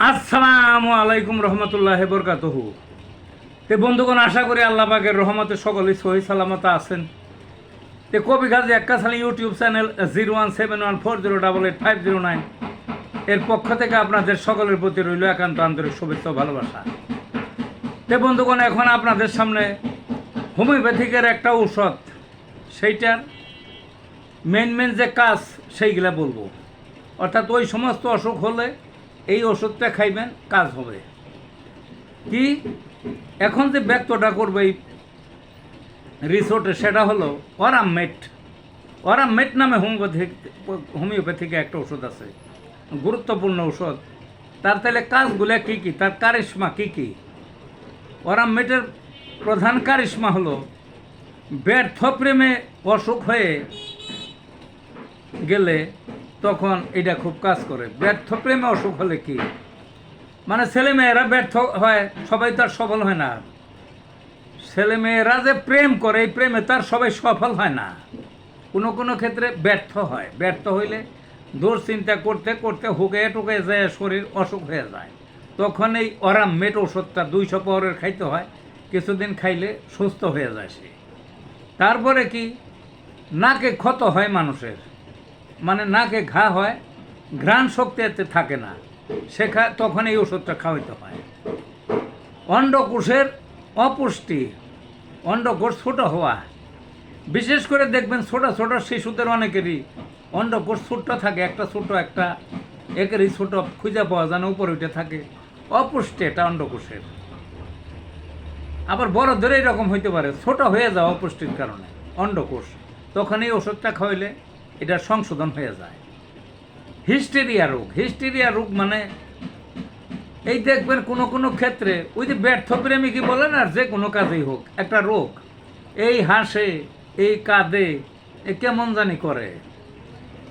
আসসালামু আলাইকুম রহমতুল্লাহ বরকাতহু। তে বন্ধুগণ, আশা করি আল্লাহ পাকের রহমতে সকলেই সহি সালামত আছেন। তে কবি গাজী এক্কাশালী ইউটিউব চ্যানেল 017140885009 এর পক্ষ থেকে আপনাদের সকলের প্রতি রইল একান্ত আন্তরিক শুভেচ্ছা ও ভালোবাসা। তে বন্ধুগণ, এখন আপনাদের সামনে হোমিওপ্যাথিকের একটা ঔষধ, সেইটার মেন যে কাজ সেইগুলা বলবো। অর্থাৎ ওই সমস্ত অসুখ হলে এই ওষুধটা খাইবেন, কাজ হবে। কি এখন যে ব্যক্তটা করবে এই রিসোর্টে, সেটা হলো অরামমেট নামে হোমিওপ্যাথিকে একটা ওষুধ আছে, গুরুত্বপূর্ণ ওষুধ। তার তাহলে কাজগুলো কী কী, তার কারিশমা কী কী? অরামমেটের প্রধান কারিশমা হলো ব্যর্থ প্রেমে অসুখ হয়ে গেলে তখন এটা খুব কাজ করে। ব্যর্থ প্রেমে অসুখ হলে কি মানে, ছেলেমেয়েরা ব্যর্থ হয়, সবাই তার সফল হয় না। ছেলেমেয়েরা যে প্রেম করে, এই প্রেমে তার সবাই সফল হয় না, কোনো কোনো ক্ষেত্রে ব্যর্থ হয়। ব্যর্থ হইলে দূর চিন্তা করতে করতে হুকে টুকে যায়, শরীর অসুখ হয়ে যায়। তখন এই অরামমেট ওষুধটা 200 পাওয়ারের খাইতে হয়, কিছুদিন খাইলে সুস্থ হয়ে যায় সে। তারপরে কি, নাকে ক্ষত হয় মানুষের, মানে নাকে ঘা হয়, ঘ্রাণ শক্তি এতে থাকে না, তখন এই ওষুধটা খাওয়াইতে হয়। অন্ডকোষের অপুষ্টি, অন্ডকোষ ছোট হওয়া, বিশেষ করে দেখবেন ছোট ছোট শিশুদের অনেকেরই অন্ডকোষ ছোট্ট থাকে, একটা একেরই ছোট খুঁজে পাওয়া যায় না, উপরে উঠে থাকে। অপুষ্টি এটা অন্ডকোষের। আবার বড়দের এইরকম হইতে পারে, ছোট হয়ে যাওয়া অপুষ্টির কারণে অন্ডকোষ, তখন এই ওষুধটা খাওয়াইলে এটা সংশোধন হয়ে যায়। হিস্টেরিয়া রোগ মানে এই দেখবেন কোনো কোনো ক্ষেত্রে ওই যে ব্যর্থ প্রেমিকই বলেন, আর যে কোনো কাজেই হোক একটা রোগ, এই হাসে, এই কাঁদে, এ কেমন জানি করে।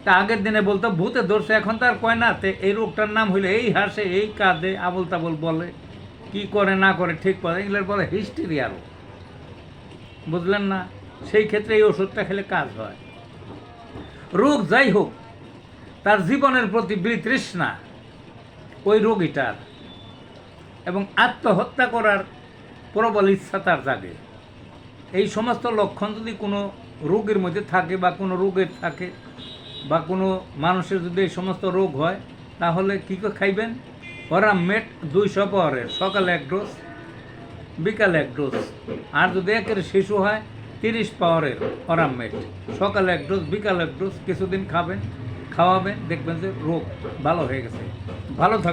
তা আগের দিনে বলতো ভূতে ধরছে, এখন তার কয় না। এই রোগটার নাম হইলে এই হাসে, এই কাঁদে, আবল তাবল বলে, কি করে না করে ঠিক করে, এগুলোর বলে হিস্টেরিয়া রোগ। বুঝলেন না? সেই ক্ষেত্রে এই ওষুধটা খেলে কাজ হয়। রোগ যাই হোক, তার জীবনের প্রতি বিতৃষ্ণা ওই রোগীটার, এবং আত্মহত্যা করার প্রবল ইচ্ছা তার জাগে। এই সমস্ত লক্ষণ যদি কোনো রোগের মধ্যে থাকে, বা কোনো রোগের থাকে, বা কোনো মানুষের যদি এই সমস্ত রোগ হয়, তাহলে কী করে খাইবেন? অরামমেট 200 পাওয়ারের, সকালে 1 ডোজ, বিকালে 1 ডোজ। আর যদি একের শিশু হয় 30 পাওয়ারের অরামমেট, সকালে 1 ডোজ, বিকালে 1 ডোজ, কিছুদিন খাওয়াবেন, দেখবেন যে রোগ ভালো হয়ে গেছে। ভালো থাকবে।